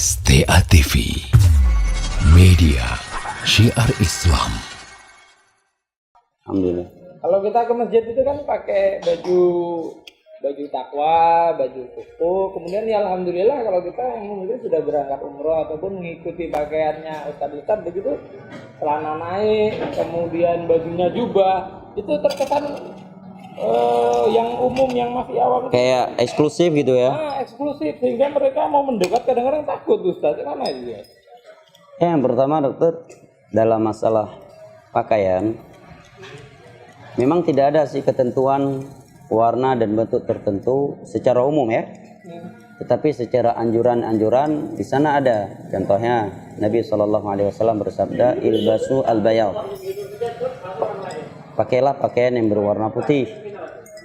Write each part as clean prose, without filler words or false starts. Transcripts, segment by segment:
STA TV, media syiar Islam. Alhamdulillah. Kalau kita ke masjid itu kan pakai baju takwa, baju kuku. Kemudian ya alhamdulillah kalau kita yang mungkin sudah berangkat umroh ataupun mengikuti pakaiannya ustadz begitu, celana naik, kemudian bajunya jubah, itu terkesan yang umum, yang masih awam Kayak eksklusif gitu ya. eksklusif, sehingga mereka mau mendekat kadang-kadang takut ustadz. Mana itu ya? Yang pertama dokter, dalam masalah pakaian memang tidak ada sih ketentuan warna dan bentuk tertentu secara umum ya. Tetapi secara anjuran-anjuran di sana ada. Contohnya Nabi SAW bersabda, ilbasu al-bayad. Pakailah pakaian yang berwarna putih,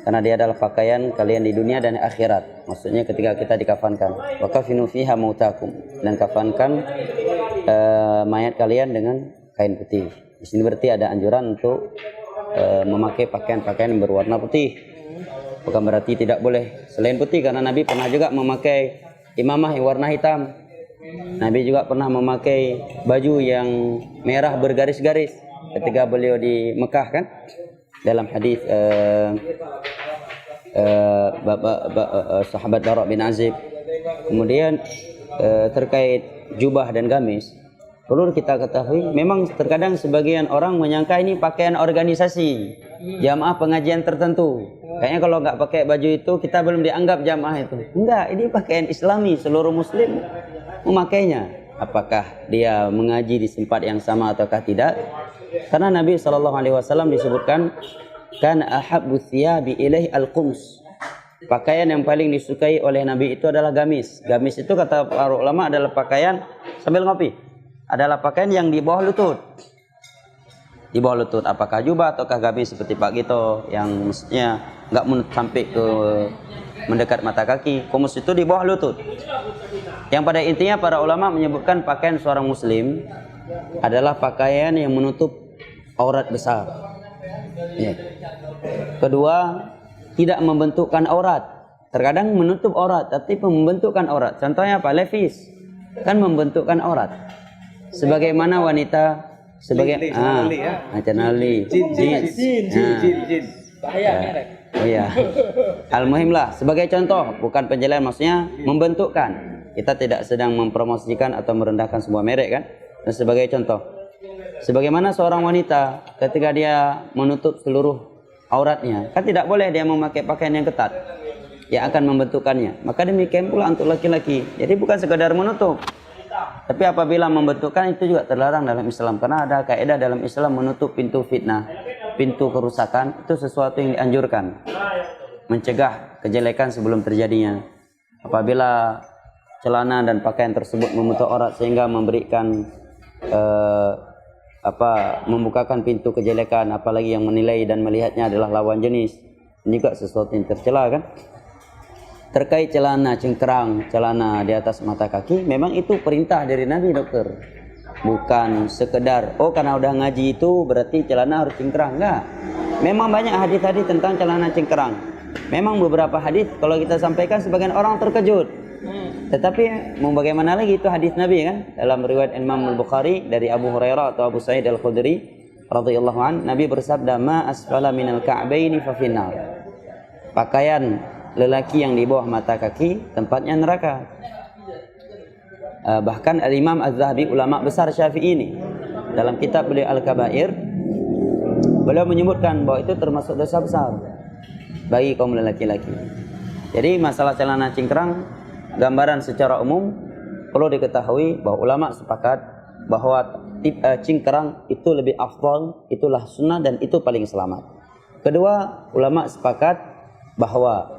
karena dia adalah pakaian kalian di dunia dan akhirat. Maksudnya ketika kita dikafankan. Wa kafinu fiha mautakum, dan kafankan mayat kalian dengan kain putih. Di sini berarti ada anjuran untuk memakai pakaian-pakaian yang berwarna putih. Bukan berarti tidak boleh selain putih, karena Nabi pernah juga memakai imamah yang warna hitam. Nabi juga pernah memakai baju yang merah bergaris-garis ketika beliau di Mekah kan, dalam hadis sahabat Bara bin Azib. Kemudian terkait jubah dan gamis, perlu kita ketahui memang terkadang sebagian orang menyangka ini pakaian organisasi jamaah pengajian tertentu. Kayaknya kalau nggak pakai baju itu kita belum dianggap jamaah itu. Enggak, ini pakaian Islami, seluruh muslim memakainya. Apakah dia mengaji di tempat yang sama ataukah tidak? Karena Nabi SAW disebutkan kan ahabbu thiyabi ilaihi al-qums. Pakaian yang paling disukai oleh Nabi itu adalah gamis. Gamis itu kata para ulama adalah pakaian, sambil ngopi, adalah pakaian yang di bawah lutut. Di bawah lutut, apakah jubah ataukah gamis seperti Pak Gito yang mestinya nggak sampai ke mendekat mata kaki. Kumus itu di bawah lutut. Yang pada intinya para ulama menyebutkan pakaian seorang muslim adalah pakaian yang menutup aurat besar. Ya. Kedua, tidak membentukkan aurat. Terkadang menutup aurat, tapi membentukkan aurat. Contohnya apa? Levis kan membentukkan aurat. Sebagaimana wanita sebagai Nacanali, Jin. Bahaya merek. Oh iya. Al-muhim lah, sebagai contoh, bukan penjelasan, maksudnya membentukkan. Kita tidak sedang mempromosikan atau merendahkan sebuah merek kan. Dan sebagai contoh, sebagaimana seorang wanita ketika dia menutup seluruh auratnya, kan tidak boleh dia memakai pakaian yang ketat yang akan membentukkannya. Maka demikian pula untuk laki-laki. Jadi bukan sekadar menutup, tapi apabila membentukkan itu juga terlarang dalam Islam. Karena ada kaidah dalam Islam, menutup pintu fitnah, pintu kerusakan, itu sesuatu yang dianjurkan, mencegah kejelekan sebelum terjadinya. Apabila celana dan pakaian tersebut menutup aurat sehingga memberikan membukakan pintu kejelekan, apalagi yang menilai dan melihatnya adalah lawan jenis, ini juga sesuatu yang tercela kan. Terkait celana cingkrang, celana di atas mata kaki, memang itu perintah dari Nabi dokter, bukan sekedar karena udah ngaji itu berarti celana harus cingkrang. Enggak, memang banyak hadis-hadis tentang celana cingkrang. Memang beberapa hadis kalau kita sampaikan sebagian orang terkejut. Tetapi mau bagaimana lagi, itu hadis Nabi kan, dalam riwayat Imam Al-Bukhari dari Abu Hurairah atau Abu Sa'id Al-Khudri radhiyallahu an, Nabi bersabda, ma asfala minal ka'baini fa finnar. Pakaian lelaki yang di bawah mata kaki tempatnya neraka. Bahkan Al-Imam Az-Zahabi, ulama besar Syafi'i ini, dalam kitab beliau Al-Kabair, beliau menyebutkan bahwa itu termasuk dosa besar bagi kaum lelaki-laki. Jadi masalah celana cingkrang, gambaran secara umum perlu diketahui bahwa ulama sepakat bahwa cingkrang itu lebih afdal, itulah sunnah dan itu paling selamat. Kedua, ulama sepakat bahwa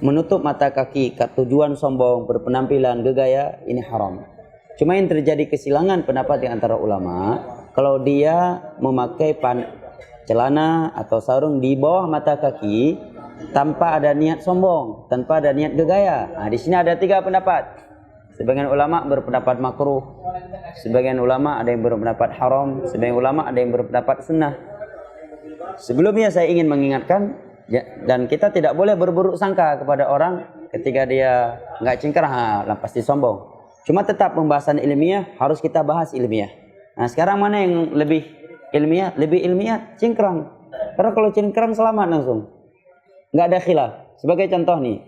menutup mata kaki tujuan sombong, berpenampilan gegaya, ini haram. Cuma yang terjadi kesilangan pendapat di antara ulama, kalau dia memakai celana atau sarung di bawah mata kaki tanpa ada niat sombong, tanpa ada niat gegaya. Nah, di sini ada 3 pendapat. Sebagian ulama berpendapat makruh, sebagian ulama ada yang berpendapat haram, sebagian ulama ada yang berpendapat sunnah. Sebelumnya saya ingin mengingatkan, dan kita tidak boleh berburuk sangka kepada orang ketika dia nggak cingkrang, pasti sombong. Cuma tetap pembahasan ilmiah harus kita bahas ilmiah. Nah sekarang mana yang lebih ilmiah? Lebih ilmiah cingkrang. Karena kalau cingkrang selamat langsung, nggak ada khilaf. Sebagai contoh nih,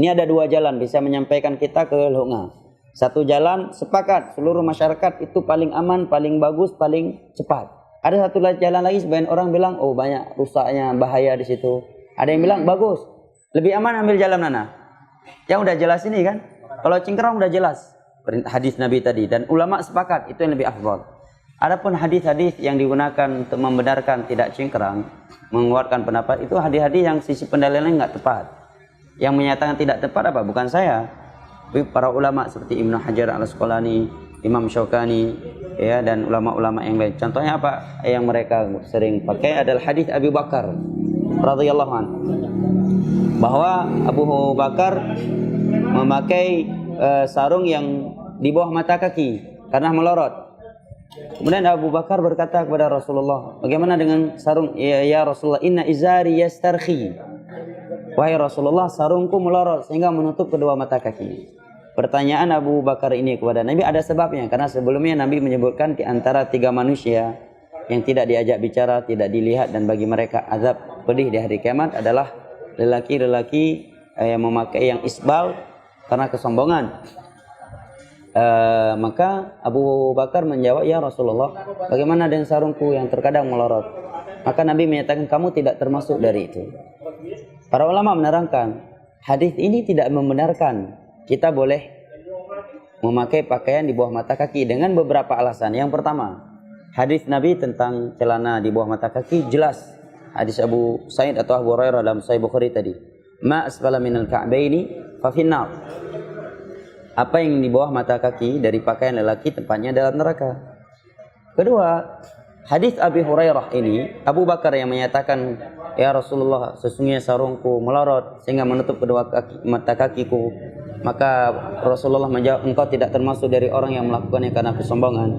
ini ada 2 jalan bisa menyampaikan kita ke lunga. Satu jalan sepakat seluruh masyarakat itu paling aman, paling bagus, paling cepat. Ada satu jalan lagi sebagian orang bilang, oh banyak rusaknya, bahaya di situ. Ada yang bilang bagus, lebih aman ambil jalan mana? Yang udah jelas ini kan. Kalau cingkrang udah jelas hadis Nabi tadi dan ulama sepakat itu yang lebih afdal. Adapun hadis-hadis yang digunakan untuk membenarkan tidak cingkrang, menguatkan pendapat itu hadis-hadis yang sisi pendalilannya nggak tepat. Yang menyatakan tidak tepat apa? Bukan saya. Para ulama seperti Ibnu Hajar Al-Asqalani, Imam Syaukani, ya, dan ulama-ulama yang lain. Contohnya apa yang mereka sering pakai adalah hadis Abu Bakar radhiyallahu anhu, bahwa Abu Bakar memakai sarung yang di bawah mata kaki karena melorot. Kemudian Abu Bakar berkata kepada Rasulullah, bagaimana dengan sarung? Ya Rasulullah, inna izari yastarkhi. Wahai Rasulullah, sarungku melorot sehingga menutup kedua mata kaki. Pertanyaan Abu Bakar ini kepada Nabi ada sebabnya, karena sebelumnya Nabi menyebutkan di antara 3 manusia yang tidak diajak bicara, tidak dilihat, dan bagi mereka azab pedih di hari kiamat adalah lelaki-lelaki yang memakai yang isbal karena kesombongan. Maka Abu Bakar menjawab, ya Rasulullah, bagaimana dengan sarungku yang terkadang melorot? Maka Nabi menyatakan, kamu tidak termasuk dari itu. Para ulama menerangkan, hadis ini tidak membenarkan kita boleh memakai pakaian di bawah mata kaki dengan beberapa alasan. Yang pertama, hadis Nabi tentang celana di bawah mata kaki jelas. Hadis Abu Sa'id atau Abu Hurairah dalam Sahih Bukhari tadi, ma asfala minal ka'baini fa finnar. Apa yang di bawah mata kaki dari pakaian lelaki tempatnya dalam neraka. Kedua, hadis Abi Hurairah ini, Abu Bakar yang menyatakan, ya Rasulullah, sesungguhnya sarungku melorot sehingga menutup kedua mata kakiku. Maka Rasulullah menjawab, engkau tidak termasuk dari orang yang melakukannya karena kesombongan.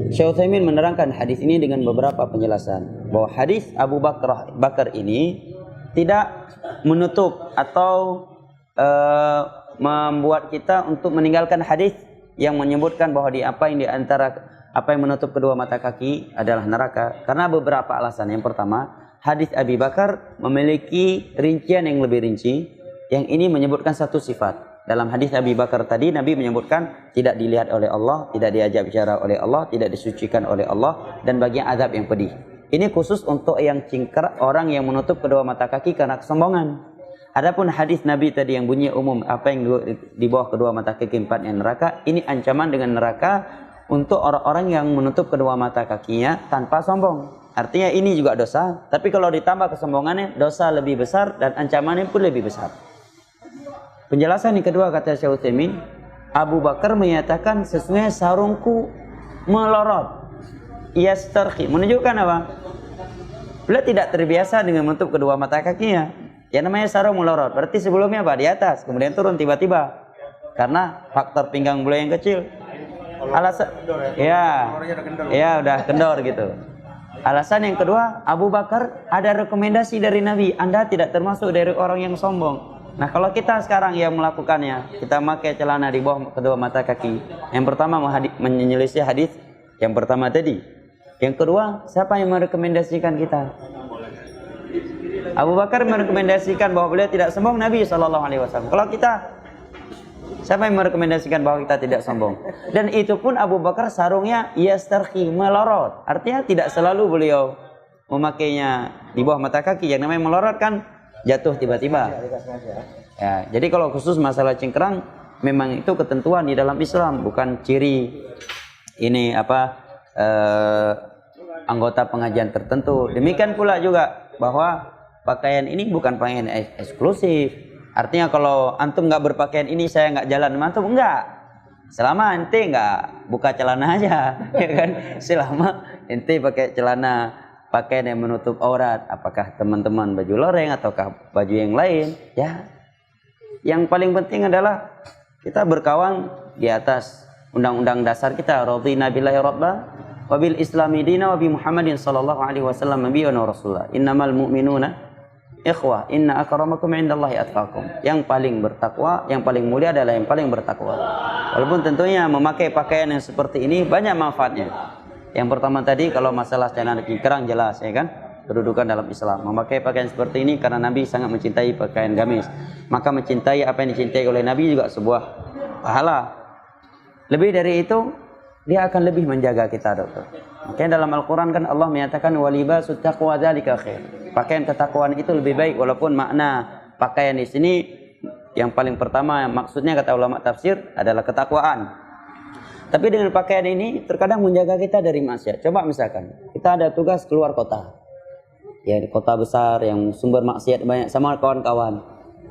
Syekh Utsaimin menerangkan hadis ini dengan beberapa penjelasan, bahwa hadis Abu Bakar ini tidak menutup atau membuat kita untuk meninggalkan hadis yang menyebutkan bahwa di antara apa yang menutup kedua mata kaki adalah neraka, karena beberapa alasan. Yang pertama, hadis Abi Bakar memiliki rincian yang lebih rinci, yang ini menyebutkan satu sifat. Dalam hadis Abi Bakar tadi, Nabi menyebutkan tidak dilihat oleh Allah, tidak diajak bicara oleh Allah, tidak disucikan oleh Allah, dan bagian azab yang pedih. Ini khusus untuk yang cingkrang, orang yang menutup kedua mata kaki karena kesombongan. Adapun hadis Nabi tadi yang bunyi umum, apa yang di bawah kedua mata kaki empatnya neraka, ini ancaman dengan neraka untuk orang-orang yang menutup kedua mata kakinya tanpa sombong. Artinya ini juga dosa, tapi kalau ditambah kesombongannya, dosa lebih besar dan ancamannya pun lebih besar. Penjelasan yang kedua, kata Syekh Utsaimin, Abu Bakar menyatakan sesungguhnya sarungku melorot. Yastarkhi, menunjukkan apa? Beliau tidak terbiasa dengan menutup kedua mata kakinya. Yang namanya sarung melorot, berarti sebelumnya apa? Di atas, kemudian turun tiba-tiba. Karena faktor pinggang beliau yang kecil. Alasan, ya udah kendor gitu. Alasan yang kedua, Abu Bakar ada rekomendasi dari Nabi, Anda tidak termasuk dari orang yang sombong. Nah kalau kita sekarang yang melakukannya, kita pakai celana di bawah kedua mata kaki. Yang pertama menyelisih hadis yang pertama tadi. Yang kedua, siapa yang merekomendasikan kita? Abu Bakar merekomendasikan bahwa beliau tidak sombong, Nabi SAW. Kalau kita, siapa yang merekomendasikan bahwa kita tidak sombong? Dan itu pun Abu Bakar sarungnya yastarkhi, melorot. Artinya tidak selalu beliau memakainya di bawah mata kaki. Yang namanya melorot kan jatuh tiba-tiba. Ya, jadi kalau khusus masalah cingkrang, memang itu ketentuan di dalam Islam, bukan ciri ini anggota pengajian tertentu. Demikian pula juga bahwa pakaian ini bukan pakaian eksklusif. Artinya kalau antum nggak berpakaian ini, saya nggak jalan sama antum, enggak. Selama ente nggak buka celana aja, ya kan? Selama ente pakai celana, pakaian yang menutup aurat, apakah teman-teman baju loreng ataukah baju yang lain, ya. Yang paling penting adalah kita berkawan di atas undang-undang dasar kita, radhina billahi rabba wa bil islami dina wa bi Muhammadin sallallahu alaihi wasallam nabiyyan wa rasulullah. Innamal mu'minuna ikhwah, inna akramakum indallahi atqakum. Yang paling bertakwa, yang paling mulia adalah yang paling bertakwa. Walaupun tentunya memakai pakaian yang seperti ini banyak manfaatnya. Yang pertama tadi kalau masalah celana cingkrang jelas ya kan, kedudukan dalam Islam. Memakai pakaian seperti ini karena Nabi sangat mencintai pakaian gamis. Maka mencintai apa yang dicintai oleh Nabi juga sebuah pahala. Lebih dari itu, dia akan lebih menjaga kita, dokter. Makanya dalam Al-Quran kan Allah menyatakan walibasut taqwa dzalika khair. Pakaian ketakwaan itu lebih baik, walaupun makna pakaian di sini yang paling pertama maksudnya kata ulama tafsir adalah ketakwaan. Tapi dengan pakaian ini terkadang menjaga kita dari maksiat. Coba misalkan kita ada tugas keluar kota, ya di kota besar yang sumber maksiat banyak sama kawan-kawan.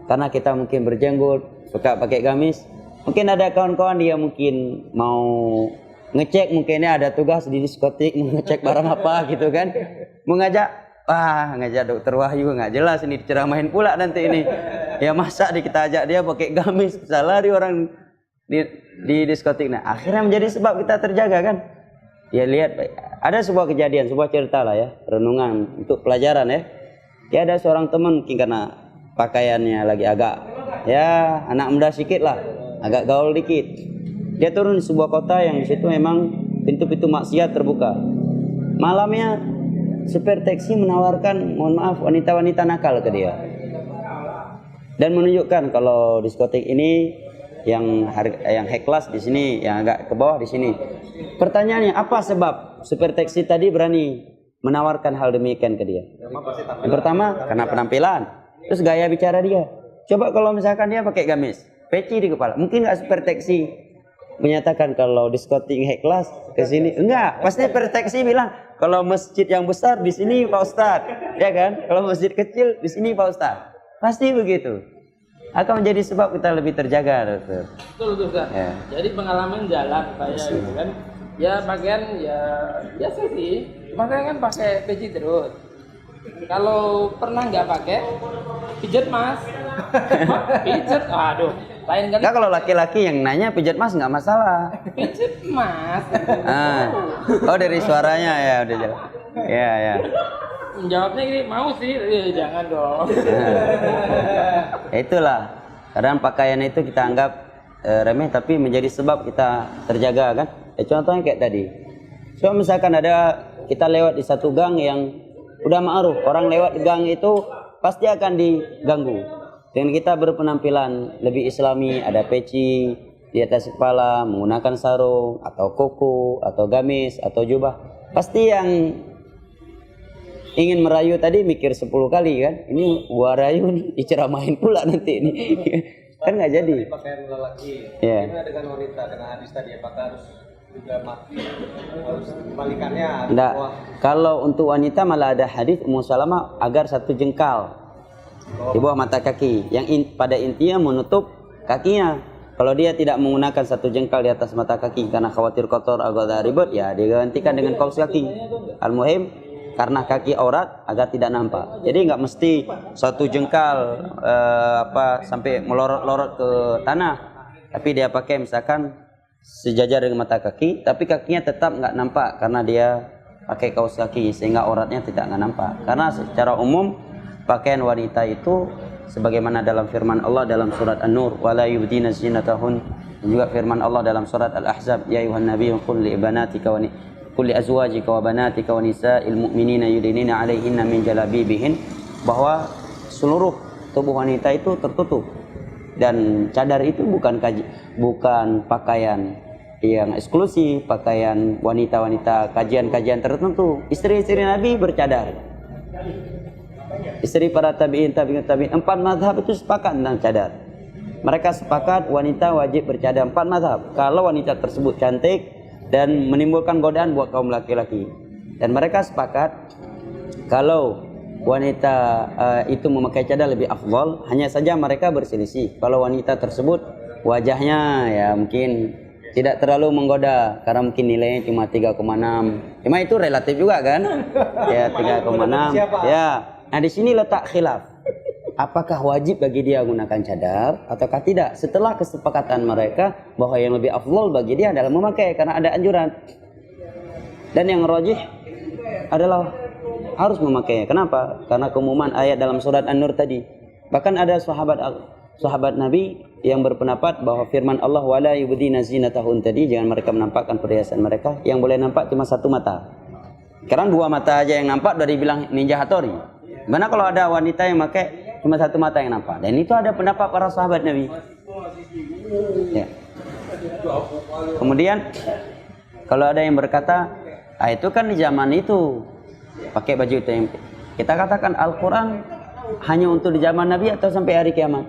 Karena kita mungkin berjenggot, suka pakai gamis. Mungkin ada kawan-kawan dia mungkin mau ngecek, mungkinnya ada tugas di diskotik, ngecek barang apa gitu kan. Ngajak dokter Wahyu, nggak jelas ini diceramahin pula nanti ini. Ya masa kita ajak dia pakai gamis, salah di orang di diskotik. Nah akhirnya menjadi sebab kita terjaga kan. Ya lihat, ada sebuah kejadian, sebuah cerita lah ya, renungan untuk pelajaran ya. Ya ada seorang teman mungkin karena pakaiannya lagi agak ya anak muda sedikit lah, agak gaul dikit. Dia turun di sebuah kota yang di situ memang pintu-pintu maksiat terbuka. Malamnya supir taksi menawarkan, mohon maaf, wanita-wanita nakal ke dia. Dan menunjukkan kalau diskotik ini yang high class di sini, yang agak ke bawah di sini. Pertanyaannya, apa sebab supir taksi tadi berani menawarkan hal demikian ke dia? Yang pertama, karena penampilan. Terus gaya bicara dia. Coba kalau misalkan dia pakai gamis, peci di kepala, mungkin nggak supir taksi menyatakan kalau diskotik high class ke sini? Enggak, pasti supir taksi bilang kalau masjid yang besar di sini Pak Ustadz, ya kan? Kalau masjid kecil di sini Pak Ustadz. Pasti begitu. Akan menjadi sebab kita lebih terjaga, dokter. Betul, Ustaz. Ya. Jadi pengalaman jalan saya gitu kan. Ya pakaian ya biasa sih. Cuma saya kan pakai peci terus. Kalau pernah nggak pakai, pijet Mas. Pijet, aduh. Lain kali. Nah, kalau laki-laki yang nanya pijat Mas nggak masalah. Pijet Mas. Oh dari suaranya ya udah jelas. Ya ya. Jawabnya gini, mau sih, jangan dong. Itulah, kadang pakaian itu kita anggap remeh tapi menjadi sebab kita terjaga kan. Contohnya kayak tadi. So misalkan ada kita lewat di satu gang yang udah ma'ruf, orang lewat di gang itu pasti akan diganggu. Dengan kita berpenampilan lebih islami, ada peci di atas kepala, menggunakan sarung atau koko atau gamis atau jubah, pasti yang ingin merayu tadi mikir 10 kali kan, ini gua rayu nih, diceramahin pula nanti ini. Kan nggak jadi. Pakaian lelaki, yeah. Ini dengan wanita, dengan hadis tadi apakah harus juga mati, harus kebalikannya? Nggak, kalau untuk wanita malah ada hadis Ummu Salamah agar 1 jengkal di bawah mata kaki, yang pada intinya menutup kakinya. Kalau dia tidak menggunakan 1 jengkal di atas mata kaki karena khawatir kotor agak ribet, ya digantikan dengan kaos kaki. Al-muhim karena kaki aurat agar tidak nampak. Jadi nggak mesti 1 jengkal sampai melorot-lorot ke tanah, tapi dia pakai misalkan sejajar dengan mata kaki, tapi kakinya tetap nggak nampak karena dia pakai kaos kaki sehingga auratnya tidak nampak. Karena secara umum pakaian wanita itu sebagaimana dalam firman Allah dalam surat An-Nur, wala yubdina zinatahun, dan juga firman Allah dalam surat Al-Ahzab, ya ayuhan nabiyyu qul li ibanatika wa kulli azwajika wa banatika wa nisa'il mu'minina yudinina 'alaihinna min jalabibihin, bahwa seluruh tubuh wanita itu tertutup dan cadar itu bukan pakaian yang eksklusif, pakaian wanita-wanita kajian-kajian tertentu. Istri-istri Nabi bercadar. Istri para tabi'in, 4 mazhab itu sepakat tentang cadar. Mereka sepakat wanita wajib bercadar, 4 mazhab. Kalau wanita tersebut cantik dan menimbulkan godaan buat kaum laki-laki. Dan mereka sepakat kalau wanita itu memakai cadar lebih afdal, hanya saja mereka berselisih. Kalau wanita tersebut wajahnya ya mungkin tidak terlalu menggoda karena mungkin nilainya cuma 3,6. Cuma itu relatif juga kan? Ya 3,6. Ya. Nah di sini letak khilaf. Apakah wajib bagi dia menggunakan cadar ataukah tidak? Setelah kesepakatan mereka bahwa yang lebih afdal bagi dia adalah memakai karena ada anjuran. Dan yang rajih adalah harus memakai. Kenapa? Karena keumuman ayat dalam surat An-Nur tadi. Bahkan ada sahabat sahabat Nabi yang berpendapat bahwa firman Allah wala yubdina zinatahun tadi, jangan mereka menampakkan perhiasan mereka, yang boleh nampak cuma satu mata. Sekarang dua mata aja yang nampak dari bilang Ninja Hattori. Mana kalau ada wanita yang pakai cuma satu mata yang nampak? Dan itu ada pendapat para sahabat Nabi. Ya. Kemudian kalau ada yang berkata, itu kan di zaman itu pakai baju tempe. Kita katakan Al-Quran hanya untuk di zaman Nabi atau sampai hari kiamat?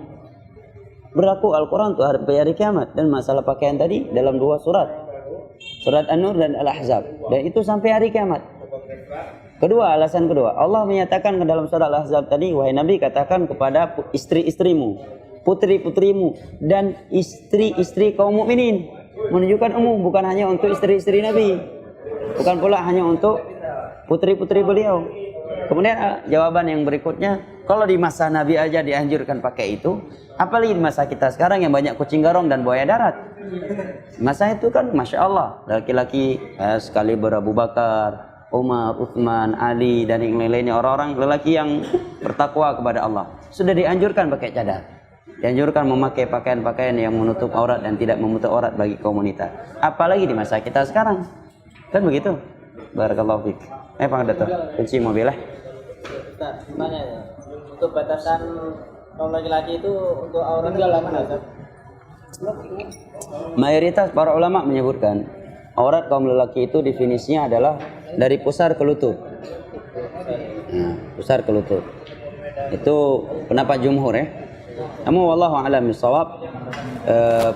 Berlaku Al-Quran untuk sampai hari kiamat. Dan masalah pakaian tadi dalam dua surat, surat An-Nur dan Al-Ahzab, dan itu sampai hari kiamat. Kedua, alasan kedua, Allah menyatakan ke dalam surat Al-Ahzab tadi, wahai Nabi, katakan kepada istri-istrimu, putri-putrimu, dan istri-istri kaum mukminin. Menunjukkan umum, bukan hanya untuk istri-istri Nabi, bukan pula hanya untuk putri-putri beliau. Kemudian jawaban yang berikutnya, kalau di masa Nabi aja dianjurkan pakai itu, apalagi di masa kita sekarang yang banyak kucing garong dan buaya darat. Masa itu kan Masya Allah, laki-laki sekali Abu Bakar, Umar, Uthman, Ali, dan yang lain-lainnya, orang-orang lelaki yang bertakwa kepada Allah, sudah dianjurkan pakai cadar. Dianjurkan memakai pakaian-pakaian yang menutup aurat dan tidak menutup aurat bagi komunitas. Apalagi di masa kita sekarang. Kan begitu? Barakallahu fiik. Pak Dato, kunci mobil lah. Ustaz, tanya ya. Untuk batasan kaum laki-laki itu untuk aurat gimana, Ustaz? Mayoritas para ulama menyebutkan aurat kaum lelaki itu definisinya adalah dari pusar ke lutut. Nah, pusar ke lutut. Itu pendapat jumhur ya. Namun wallahu a'lam bishawab,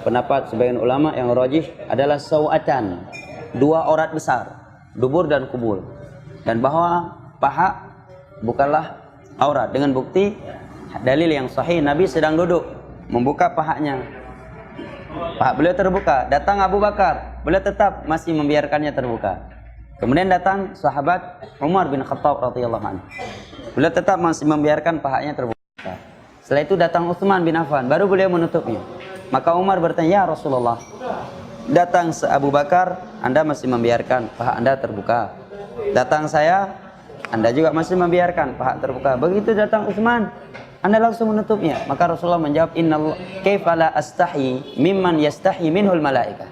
pendapat sebagian ulama yang rajih adalah sawatan, dua aurat besar, dubur dan kubul, dan bahwa paha bukanlah aurat, dengan bukti dalil yang sahih Nabi sedang duduk membuka pahanya, paha beliau terbuka, datang Abu Bakar, beliau tetap masih membiarkannya terbuka. Kemudian datang sahabat Umar bin Khattab radhiyallahu anhu, beliau tetap masih membiarkan pahanya terbuka. Setelah itu datang Utsman bin Affan, baru beliau menutupnya. Maka Umar bertanya, ya Rasulullah, datang Abu Bakar, Anda masih membiarkan paha Anda terbuka. Datang saya, Anda juga masih membiarkan paha terbuka. Begitu datang Utsman, Anda langsung menutupnya. Maka Rasulullah menjawab, innal kaifa la astahi mimman yastahi minhul malaikah.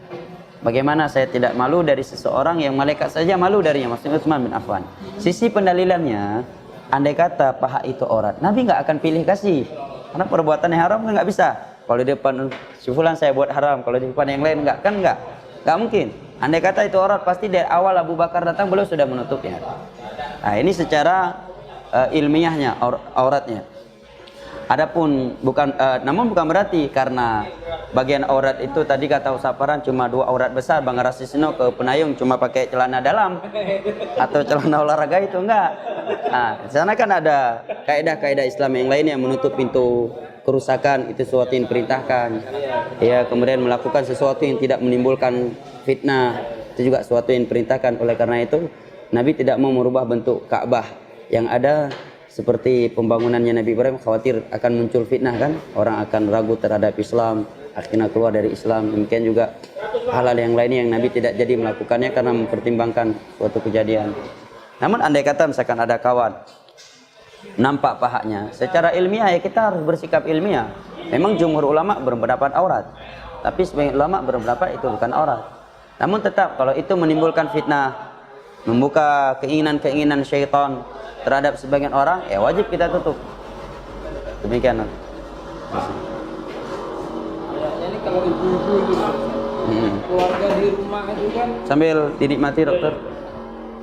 Bagaimana saya tidak malu dari seseorang yang malaikat saja malu darinya, maksudnya Utsman bin Affan. Sisi pendalilannya, andai kata paha itu aurat, Nabi nggak akan pilih kasih, karena perbuatan yang haram kan nggak bisa. Kalau di depan si fulan saya buat haram, kalau di depan yang lain nggak mungkin. Andai kata itu aurat, pasti dari awal Abu Bakar datang beliau sudah menutupnya. Nah, ini secara ilmiahnya auratnya. Adapun namun bukan berarti karena bagian aurat itu tadi kata Usaparan cuma dua aurat besar, Bang Rasisno ke Penayung cuma pakai celana dalam atau celana olahraga, itu enggak. Nah, di sana kan ada kaidah-kaidah Islam yang lain yang menutup pintu kerusakan, itu sesuatu yang diperintahkan. Ya, kemudian melakukan sesuatu yang tidak menimbulkan fitnah, itu juga sesuatu yang diperintahkan. Oleh karena itu Nabi tidak mau merubah bentuk Ka'bah yang ada. Seperti pembangunannya Nabi Ibrahim, khawatir akan muncul fitnah kan, orang akan ragu terhadap Islam, akhirnya keluar dari Islam. Demikian juga hal-hal yang lainnya yang Nabi tidak jadi melakukannya karena mempertimbangkan suatu kejadian. Namun andai kata misalkan ada kawan nampak pahanya, secara ilmiah ya kita harus bersikap ilmiah. Memang jumhur ulama berpendapat aurat, tapi sebagian ulama berpendapat itu bukan aurat. Namun tetap kalau itu menimbulkan fitnah, membuka keinginan-keinginan syaitan terhadap sebagian orang, ya wajib kita tutup. Demikian. Ya, ini kalau ibu-ibu gitu, keluarga di rumah itu kan, sambil dinikmati dokter.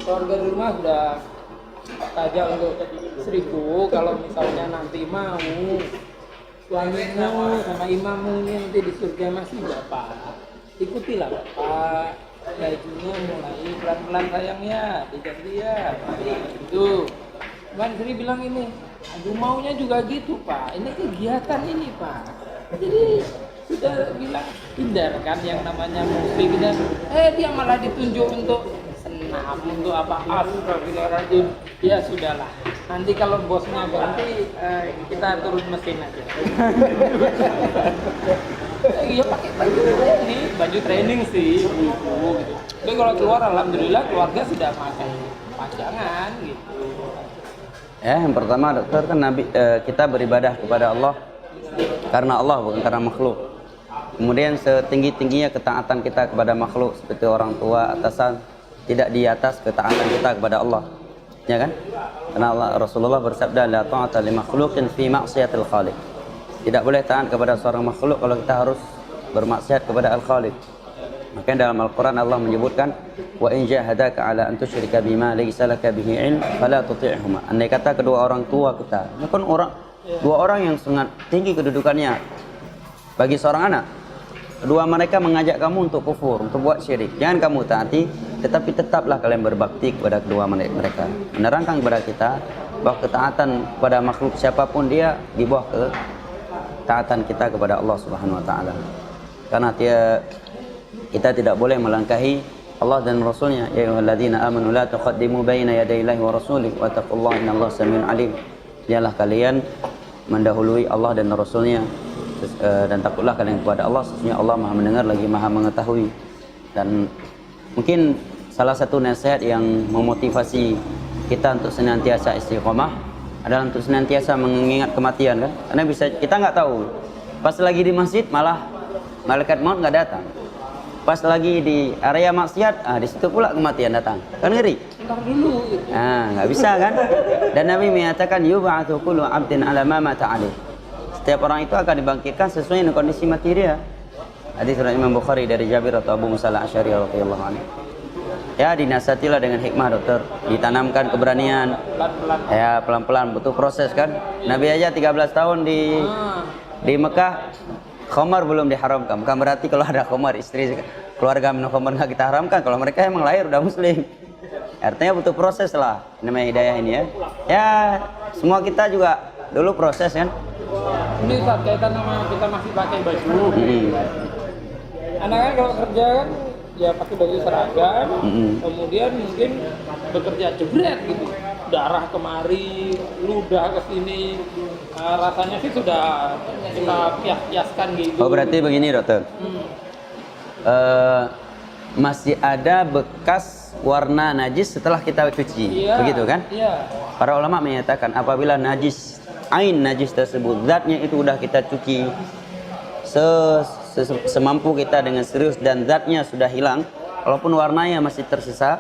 keluarga di rumah sudah saja untuk istriku, kalau misalnya nanti mau suamimu sama imammu ini nanti di surga masih bapak, ikutilah bapak. Bajunya mulai pelan-pelan sayangnya, diganti ya, itu. Cuman Sri bilang ini, aduh maunya juga gitu Pak, ini kegiatan ini Pak. Jadi sudah bilang hindarkan yang namanya muslim dan dia malah ditunjuk untuk senam, untuk apa, astagfirullahaladzim. Ya sudahlah, nanti kalau bosnya ganti kita turun mesin aja. Iya pakai baju training sih ibu-ibu gitu. Tapi kalau keluar alhamdulillah keluarga sudah pakai pajangan gitu. Yang pertama dokter kan Nabi, kita beribadah kepada Allah karena Allah, bukan karena makhluk. Kemudian setinggi-tingginya ketaatan kita kepada makhluk seperti orang tua, atasan, tidak di atas ketaatan kita kepada Allah. Ya kan? Karena Rasulullah bersabda, la ta'ata li makhluqin fi ma'siyatil khaliq. Tidak boleh taat kepada seorang makhluk kalau kita harus bermaksiat kepada Al-Khaliq. Maka dalam Al-Quran Allah menyebutkan, wa in jahadaka ala an tusyrika bima laysa laka bihi ilm fala tuti'huma. Andai kata kedua orang tua kita, ini kan dua orang yang sangat tinggi kedudukannya bagi seorang anak. Kedua mereka mengajak kamu untuk kufur, untuk buat syirik. Jangan kamu taati, tetapi tetaplah kalian berbakti kepada kedua mereka. Menerangkan kepada kita bahwa ketaatan kepada makhluk siapapun dia di bawah ketaatan kita kepada Allah Subhanahu wa taala. Karena kita tidak boleh melangkahi Allah dan Rasulnya. Ya ayyuhalladzina amanu la tuqaddimu baina yadayillahi wa rasulih wa taqullaha innallaha samiun alim. Janganlah kalian mendahului Allah dan Rasulnya, dan takutlah kalian kepada Allah, sesungguhnya Allah Maha mendengar lagi Maha mengetahui. Dan mungkin salah satu nasihat yang memotivasi kita untuk senantiasa istiqomah adalah untuk senantiasa mengingat kematian, kan? Karena kita nggak tahu, pas lagi di masjid malah malaikat maut nggak datang, pas lagi di area maksiat, di situ pula kematian datang, kan ngeri. Ntar dulu. Nggak bisa kan? Dan Nabi menyatakan yub'atsu kullu 'abdin 'ala ma mata 'alaih. Setiap orang itu akan dibangkitkan sesuai dengan kondisi mati dia. Hadis riwayat Imam Bukhari dari Jabir atau Abu Musa al-Asy'ari radhiyallahu anhu. Ya, dinasihatilah dengan hikmah, dokter. Ditanamkan keberanian. Pelan-pelan. Ya, pelan-pelan, butuh proses kan. Nabi aja 13 tahun di Mekah, khamar belum diharamkan. Bukan berarti kalau ada khamar, istri keluarga minum khamar nggak kita haramkan. Kalau mereka emang lahir udah muslim. Artinya butuh proses lah, namanya hidayah ini ya. Ya, semua kita juga dulu proses kan. Ini saat kaitan sama kita masih pakai baju. Anak kan kalau kerja kan ya pakai baju seragam, kemudian mungkin bekerja jebret gitu, darah kemari, ludah ke sini, rasanya sih sudah kita pias-piaskan gitu. Oh, berarti begini dokter. Masih ada bekas warna najis setelah kita cuci, begitu kan? Iya. Para ulama menyatakan apabila najis, ain najis tersebut, zatnya itu udah kita cuci semampu kita dengan serius dan zatnya sudah hilang, walaupun warnanya masih tersisa,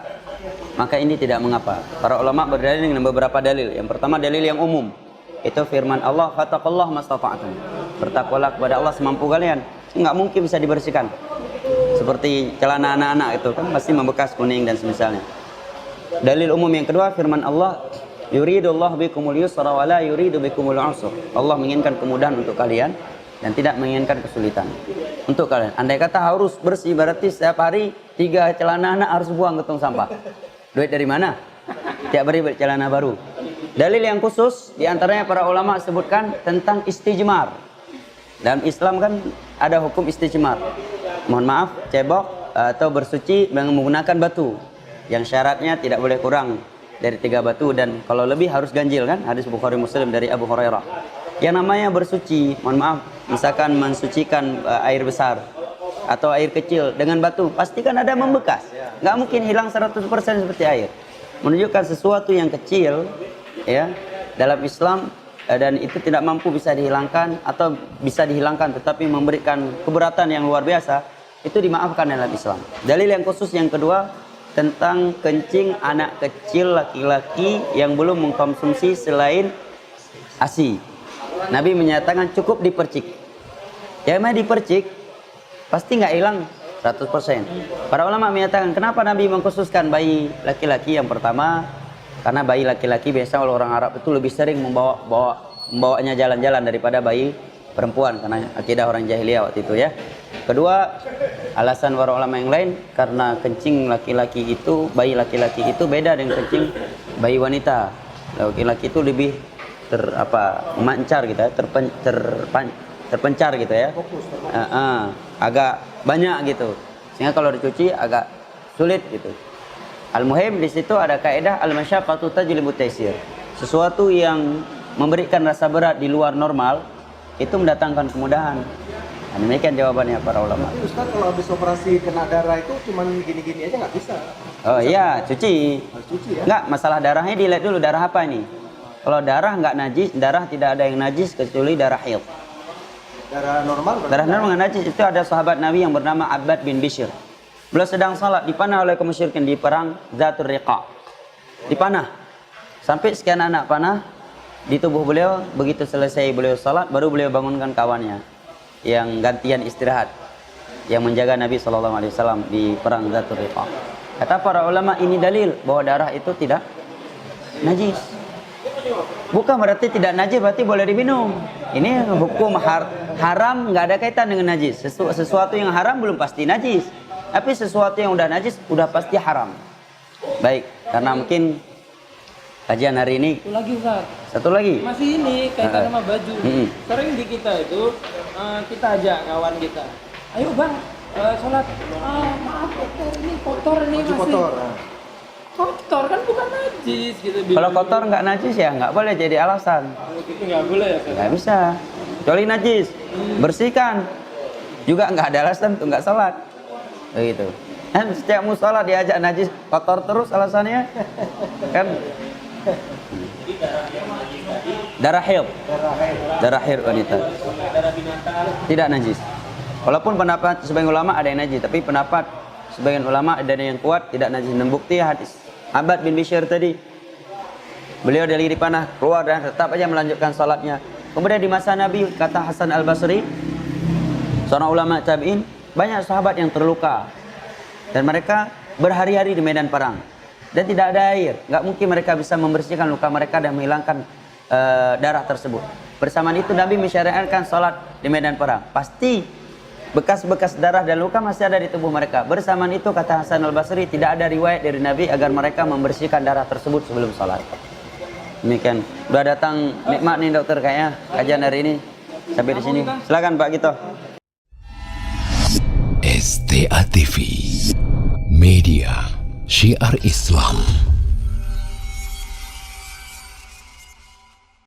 maka ini tidak mengapa. Para ulama berdalil dengan beberapa dalil. Yang pertama dalil yang umum, itu firman Allah, fattaqullah mastata'tum. Bertakwalah kepada Allah semampu kalian. Nggak mungkin bisa dibersihkan. Seperti celana anak-anak itu kan pasti membekas kuning dan semisalnya. Dalil umum yang kedua firman Allah, yuridullahu bikumul yusra wa la yuridu bikumul usra. Allah menginginkan kemudahan untuk kalian dan tidak menginginkan kesulitan untuk kalian. Andai kata harus bersih, berarti setiap hari 3 celana anak harus buang ke tong sampah. Duit dari mana? Tiap hari beli celana baru. Dalil yang khusus diantaranya para ulama sebutkan tentang istijmar. Dalam Islam kan ada hukum istijmar. Mohon maaf, cebok atau bersuci dengan menggunakan batu yang syaratnya tidak boleh kurang dari 3 batu, dan kalau lebih harus ganjil kan. Hadis Bukhari Muslim dari Abu Hurairah. Yang namanya bersuci, mohon maaf, misalkan mensucikan air besar atau air kecil dengan batu, pastikan ada membekas. Nggak mungkin hilang 100% seperti air. Menunjukkan sesuatu yang kecil ya dalam Islam, dan itu tidak mampu bisa dihilangkan atau bisa dihilangkan tetapi memberikan keberatan yang luar biasa, itu dimaafkan dalam Islam. Dalil yang khusus yang kedua tentang kencing anak kecil laki-laki yang belum mengkonsumsi selain ASI. Nabi menyatakan cukup dipercik. Ya memang dipercik pasti nggak hilang 100%. Para ulama menyatakan kenapa Nabi mengkhususkan bayi laki-laki. Yang pertama, karena bayi laki-laki biasa oleh orang Arab itu lebih sering membawanya jalan-jalan daripada bayi perempuan, karena akidah orang jahiliyah waktu itu ya. Kedua, alasan para ulama yang lain karena kencing laki-laki itu, bayi laki-laki itu beda dengan kencing bayi wanita. Laki-laki itu lebih memancar gitu ya, terpencar gitu ya. Agak banyak gitu. Sehingga kalau dicuci agak sulit gitu. Al-muhim di situ ada kaidah al-masyaqqatu tajlibu taysir. Sesuatu yang memberikan rasa berat di luar normal itu mendatangkan kemudahan. Nah, demikian jawabannya para ulama. Tapi Ustaz, kalau habis operasi kena darah itu cuman gini-gini aja nggak bisa? Oh iya, cuci. Harus cuci ya? Enggak, masalah darahnya dilihat dulu darah apa ini. Kalau darah nggak najis, darah tidak ada yang najis kecuali darah haid. Darah normal Darah normal nggak najis. Itu ada sahabat Nabi yang bernama Abbad bin Bishr. Beliau sedang salat, dipanah oleh kaum musyrikin di perang Zatul Riqa. Dipanah sampai sekian anak panah di tubuh beliau. Begitu selesai beliau salat, baru beliau bangunkan kawannya yang gantian istirahat, yang menjaga Nabi SAW di perang Zatul Riqa. Kata para ulama, ini dalil bahwa darah itu tidak najis. Bukan berarti tidak najis, berarti boleh diminum. Ini hukum haram, nggak ada kaitan dengan najis. Sesuatu yang haram belum pasti najis, tapi sesuatu yang udah najis udah pasti haram. Baik, karena mungkin kajian hari ini Satu lagi Ustaz. satu lagi. Masih ini kaitan sama baju. Sering di kita itu kita ajak kawan kita. Ayo bang, sholat. Maaf kotor ini kotor ini baju masih. kotor. Kotor kan bukan najis gitu. Kalau kotor nggak najis ya nggak boleh jadi alasan. Kalau gitu nggak boleh ya Ustaz. Nggak bisa. Kecuali najis, bersihkan. Juga nggak ada alasan untuk nggak sholat. Begitu. Kan setiap musola diajak najis, kotor terus alasannya. Kan darah haid wanita tidak najis. Walaupun pendapat sebagian ulama ada yang najis, tapi pendapat sebagian ulama ada yang kuat tidak najis. Dan bukti hadis Abbad bin Bishr tadi, beliau dari dipanah keluar dan tetap aja melanjutkan salatnya. Kemudian di masa Nabi, kata Hasan Al-Basri, seorang ulama tabi'in, banyak sahabat yang terluka dan mereka berhari-hari di medan perang dan tidak ada air. Nggak mungkin mereka bisa membersihkan luka mereka dan menghilangkan darah tersebut. Bersamaan itu Nabi mensyariatkan salat di medan perang. Pasti bekas-bekas darah dan luka masih ada di tubuh mereka. Bersamaan itu kata Hasan Al-Basri, tidak ada riwayat dari Nabi agar mereka membersihkan darah tersebut sebelum salat. Demikian. Udah datang nikmat nih dokter kayaknya kajian hari ini. Sampai di sini. Silakan Pak Gito. STA TV Media Syiar Islam.